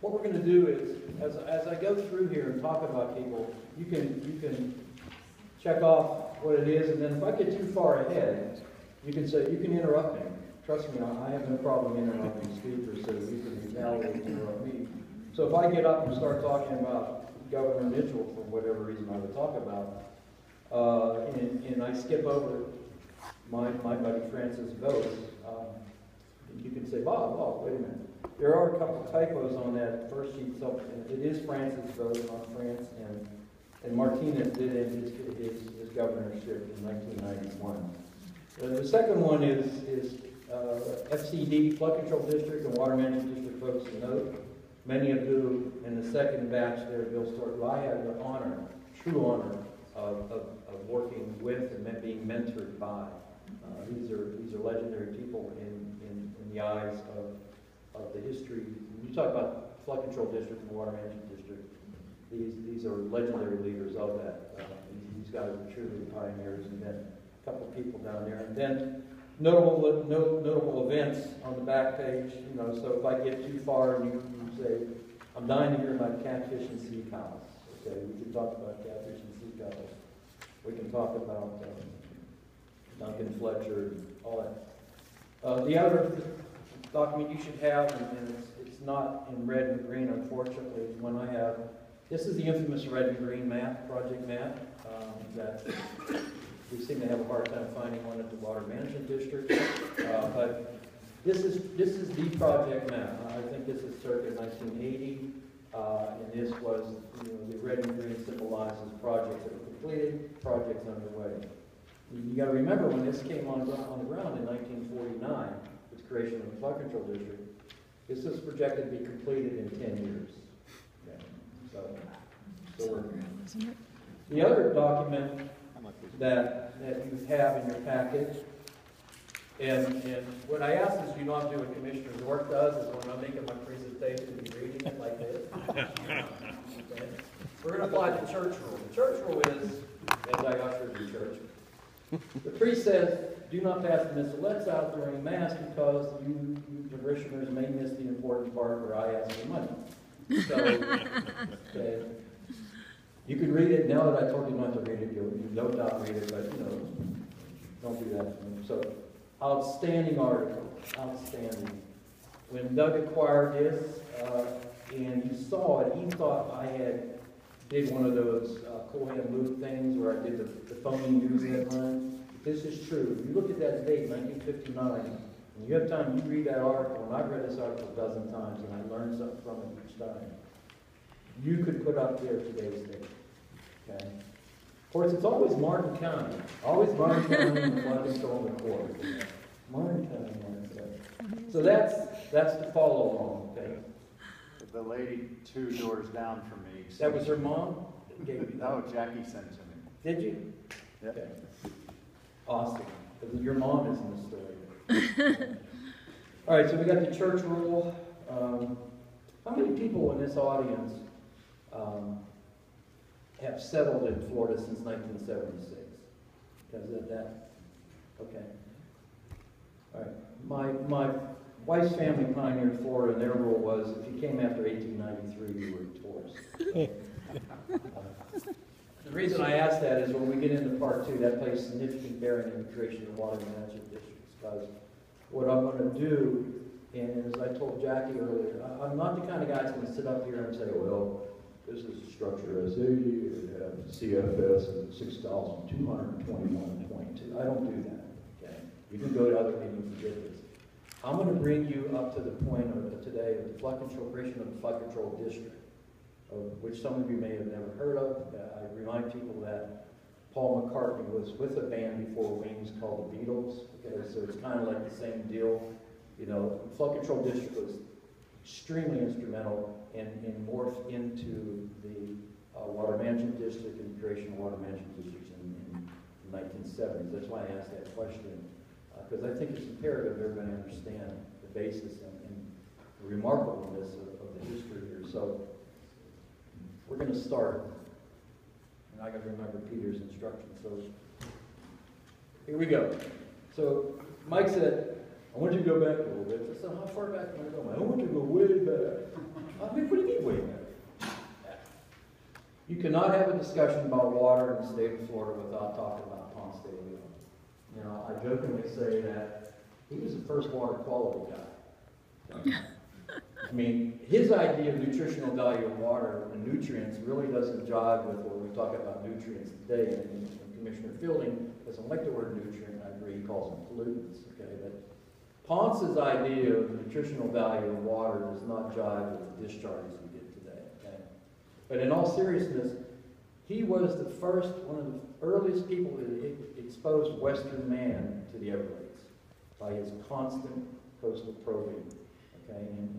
what we're going to do is, as I go through here and talk about people, you can check off what it is, and then if I get too far ahead, you can interrupt me. Trust me, I have no problem interrupting speakers, so you can retaliate and interrupt me. So if I get up and start talking about Governor Mitchell for whatever reason I would talk about, and I skip over my buddy Francis Vos, you can say, Bob, wait a minute. There are a couple typos on that first sheet. So it is Francis Vos, not France, and Martinez did end his governorship in 1991. The second one is FCD, Flood Control District, and Water Management District folks to note. Many of who, in the second batch there, Bill Stork, who I had the honor, true honor, of working with and being mentored by. These are legendary people in the eyes of the history. When you talk about Flood Control District and Water Management District, these are legendary leaders of that. These guys are truly the pioneers, and then a couple of people down there. And then notable events on the back page. You know, so if I get too far and you say, I'm dying to hear about catfish and sea cows. Okay, we can talk about catfish and sea cows. We can talk about Duncan Fletcher and all that. The other document you should have, and it's not in red and green, unfortunately, is one I have. This is the infamous red and green map, project map, that we seem to have a hard time finding one at the Water Management District. But this is the project map. I think this is circa 1980, and this was, the red and green symbolizes projects that were completed, projects underway. You got to remember when this came on the ground in 1949, with creation of the Flood Control District, this is projected to be completed in 10 years. So we're, the other document that you have in your package, and what I ask is you not do what Commissioner Zork does, is when I'm making my presentation, be reading it like this. Okay. We're going to apply the church rule. The church rule is, as I usher the church, the priest says, do not pass the missal lets out during Mass because you parishioners may miss the important part where I ask for money. So, okay, you can read it. Now that I told you not to read it, you don't not read it, but don't do that. So, outstanding article, outstanding. When Doug acquired this, and he saw it, he thought I did one of those Cohen Luke things where I did the phony news headline. This is true. If you look at that date, 1959, and you have time, you read that article, and I've read this article a dozen times, and I learned something from it each time. You could put up there today's date. Okay? Of course, it's always Martin County. Always Martin County and the flood control in the court. Martin County, Martin County. So that's the follow along. Okay? The lady 2 doors down from me. That was her mom? No, Jackie sent it to me. Did you? Yeah. Okay. Awesome. Because your mom is in the story. All right, so we got the church rule. How many people in this audience have settled in Florida since 1976? Because of that? Okay. All right. My wife's family pioneered Florida, and their rule was if you came after 1893, you were a tourist. The reason I ask that is when we get into part 2, that plays significant bearing in the creation of water management districts. Because what I'm going to do, and as I told Jackie earlier, I'm not the kind of guy that's going to sit up here and say, well, this is a structure as 80, it has CFS and 6,221.2. I don't do that. Okay, you can go to other meetings and get this. I'm going to bring you up to the point of today of the flood control creation of the flood control district, which some of you may have never heard of. I remind people that Paul McCartney was with a band before Wings called the Beatles. Okay, so it's kind of like the same deal. You know, the flood control district was extremely instrumental in morph into the water management district and the creation of water management districts in the 1970s. That's why I asked that question, because I think it's imperative everybody understand the basis and the remarkableness of the history here. So we're going to start, and I got to remember Peter's instructions. So here we go. So Mike said, I want you to go back a little bit. I said, how far back can I go? I want you to go way back. I mean, You cannot have a discussion about water in the state of Florida without talking about Ponce de Leon. You know, I jokingly say that he was the first water quality guy. I mean, his idea of nutritional value of water and nutrients really doesn't jive with what we talk about nutrients today. And Commissioner Fielding doesn't like the word nutrient. I agree, he calls them pollutants. Okay, but Ponce's idea of nutritional value of water does not jive with the discharges we get today. Okay? But in all seriousness, he was the first, one of the earliest people that exposed Western man to the Everglades by his constant coastal probing. Okay, and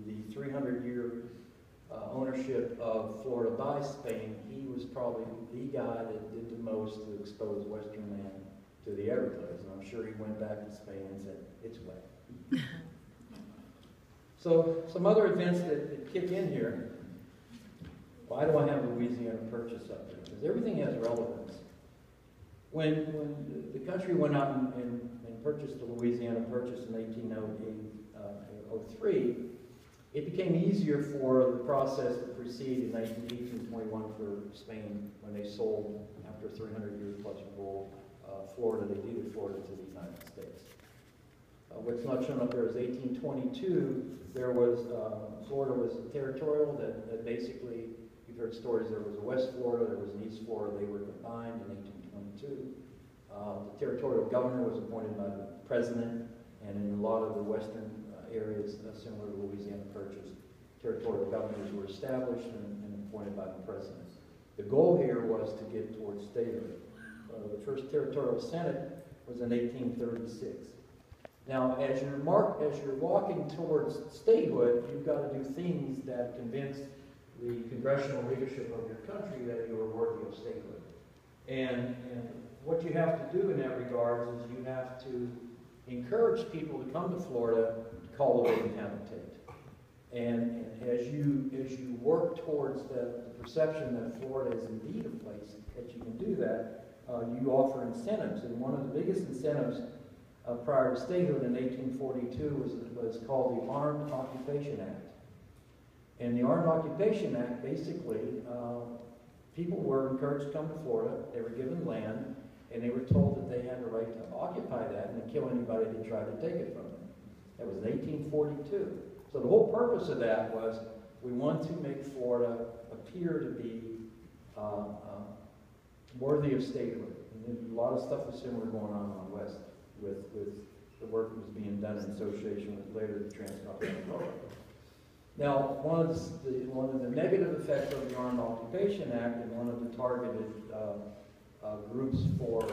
the 300-year ownership of Florida by Spain, he was probably the guy that did the most to expose Western man to the Everglades. And I'm sure he went back to Spain and said, it's wet. So some other events that kick in here. Why do I have Louisiana Purchase up there? Because everything has relevance. When the country went out and purchased the Louisiana Purchase in 1803, it became easier for the process to proceed in 1821 for Spain when they sold, after 300 years plus rule, Florida. They deeded Florida to the United States. What's not shown up there is 1822. There was Florida was territorial that basically, you've heard stories. There was a West Florida, there was an East Florida. They were combined in 1822. The territorial governor was appointed by the president, and in a lot of the western areas similar to Louisiana Purchase, territorial governors were established and appointed by the president. The goal here was to get towards statehood. The first territorial senate was in 1836. Now, as you're walking towards statehood, you've got to do things that convince the congressional leadership of your country that you are worthy of statehood. And what you have to do in that regard is you have to encourage people to come to Florida to cultivate and habitate. And as you work towards the perception that Florida is indeed a place that you can do that, you offer incentives. And one of the biggest incentives prior to statehood in 1842 was called the Armed Occupation Act. And the Armed Occupation Act, basically, people were encouraged to come to Florida. They were given land, and they were told that they had the right to occupy that and to kill anybody that tried to take it from them. That was in 1842. So the whole purpose of that was we want to make Florida appear to be worthy of statehood. And a lot of stuff was similar going on the West with the work that was being done in association with later the Transcontinental Railroad. Now, one of the negative effects of the Armed Occupation Act and one of the targeted groups for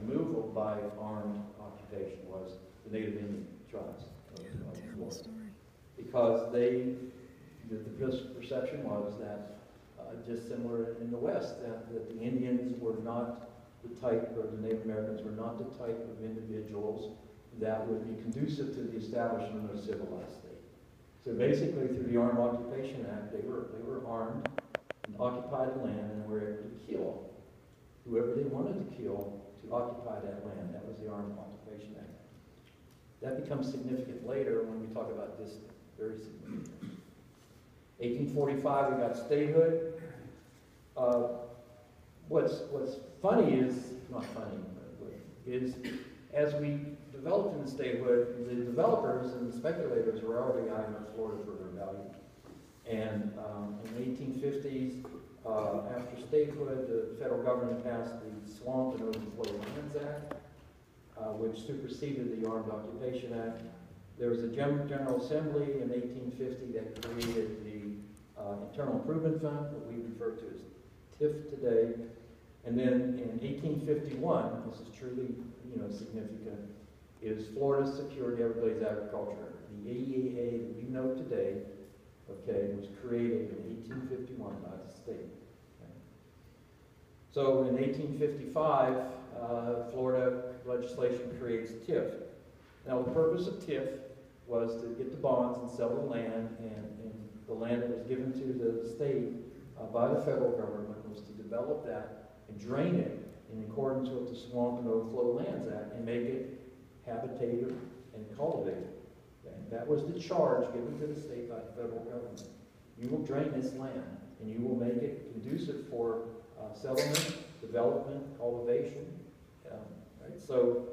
removal by armed occupation was the Native Indian tribes of Florida. Because the perception was that, just similar in the West, that the Indians were not the type, or the Native Americans were not the type of individuals that would be conducive to the establishment of a civilized state. So basically, through the Armed Occupation Act, they were armed and occupied the land and were able to kill whoever they wanted to kill to occupy that land. That was the Armed Occupation Act. That becomes significant later when we talk about this, very significant. 1845, we got statehood. What's funny is, not funny, is as we developed in the statehood, the developers and the speculators were already eyeing up Florida for their value. And in the 1850s, after statehood, the federal government passed the Swamp and Overflow Lands Act, which superseded the Armed Occupation Act. There was a General Assembly in 1850 that created the Internal Improvement Fund, what we refer to as TIF today. And then in 1851, this is truly significant, is Florida secured Everglades agriculture. The AEAA that we know today, okay, was created in 1851 by the state. Okay. So in 1855, Florida legislation creates TIF. Now the purpose of TIF was to get the bonds and sell the land, and the land that was given to the state by the federal government was to develop that and drain it in accordance with the Swamp and Overflow Lands Act and make it habitated and cultivated. Okay? That was the charge given to the state by the federal government. You will drain this land and you will make it conducive for settlement, development, cultivation. Right? So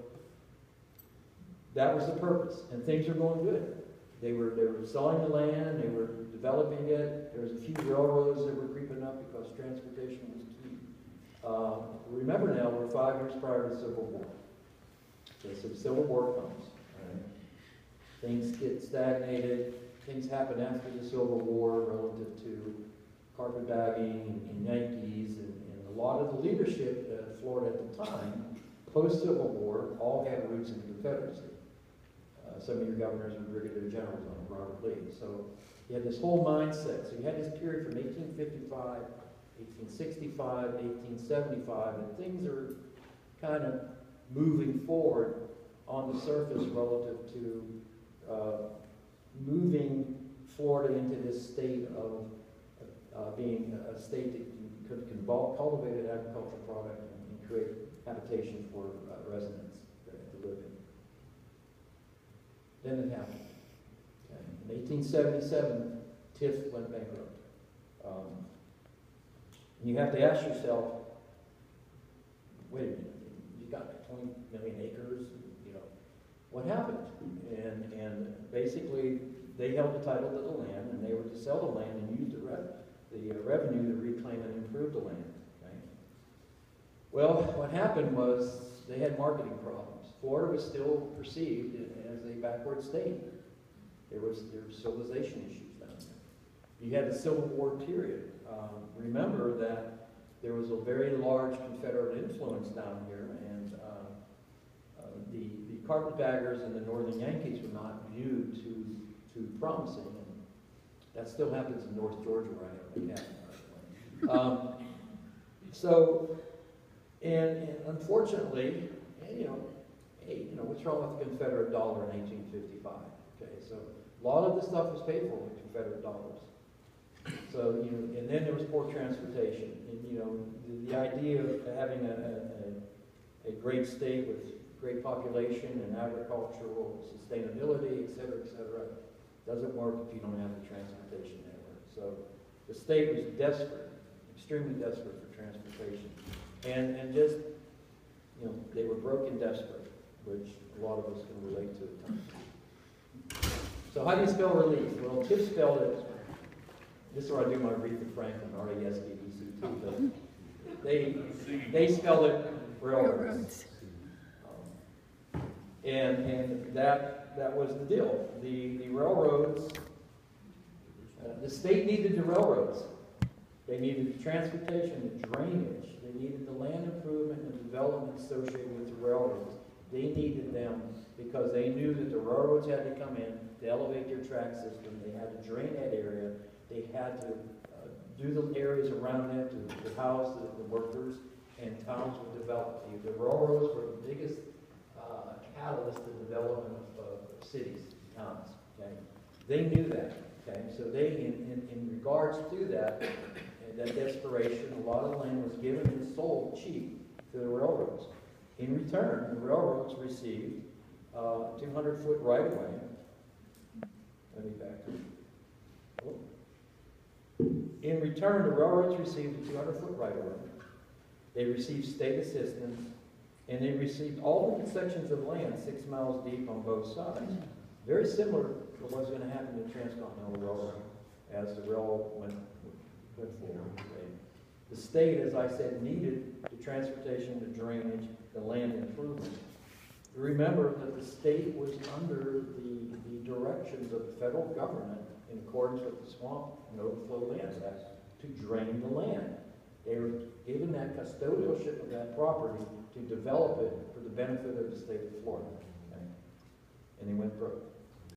that was the purpose, and things are going good. They were selling the land, they were developing it. There was a few railroads that were creeping up because transportation was key. Remember now, we're 5 years prior to the Civil War. Okay, so the Civil War comes. Right? Things get stagnated. Things happen after the Civil War relative to carpetbagging and Yankees, and a lot of the leadership at Florida at the time, post-Civil War, all had roots in the Confederacy. Some of your governors were brigadier generals like Robert Lee. So you had this whole mindset. So you had this period from 1855, 1865, 1875, and things are kind of moving forward on the surface relative to moving Florida into this state of being a state that could cultivate an agricultural product and create habitation for residents to live in. Then it happened. Okay. In 1877, TIF went bankrupt. And you have to ask yourself, wait a minute, you got like 20 million acres, you know, what happened? And basically, they held the title to the land, and they were to sell the land and use the revenue to reclaim and improve the land. Okay? Well, what happened was they had marketing problems. Florida was still perceived as a backward state. There were civilization issues down there. You had the Civil War period. Remember that there was a very large Confederate influence down here, and the carpetbaggers and the Northern Yankees were not viewed too promising. And that still happens in North Georgia, where I have a cabin. So, and unfortunately, you know, what's wrong with the Confederate dollar in 1855? Okay, so a lot of the stuff was paid for with Confederate dollars. So, you know, and then there was poor transportation. And, you know, the idea of having a great state with great population and agricultural sustainability, et cetera, doesn't work if you don't have the transportation network. So the state was desperate, extremely desperate for transportation. And just, you know, they were broke and desperate, which a lot of us can relate to at times. So how do you spell relief? Well, TIF spelled it, this is where I do my Aretha Franklin, R-A-S-K-E-C-T, but they spelled it railroads. And that was the deal. The railroads, the state needed the railroads. They needed the transportation, the drainage. They needed the land improvement and development associated with the railroads. They needed them because they knew that the railroads had to come in to elevate their track system. They had to drain that area. They had to do the areas around it to house the workers, and towns would develop. The railroads were the biggest catalyst in the development of cities, towns. Okay? They knew that. Okay? So they, in regards to that desperation, a lot of land was given and sold cheap to the railroads. In return, the railroads received 200-foot right-of-way. Let me back up. In return, the railroads received a 200-foot right-of-way. They received state assistance, and they received all the sections of land 6 miles deep on both sides. Very similar to what's going to happen to the Transcontinental Railroad as the railroad went forward. The state, as I said, needed the transportation, the drainage, the land improvement. Remember that the state was under the directions of the federal government in accordance with the Swamp and Overflow Lands Act to drain the land. They were given that custodialship of that property to develop it for the benefit of the state of Florida. Okay? And they went broke.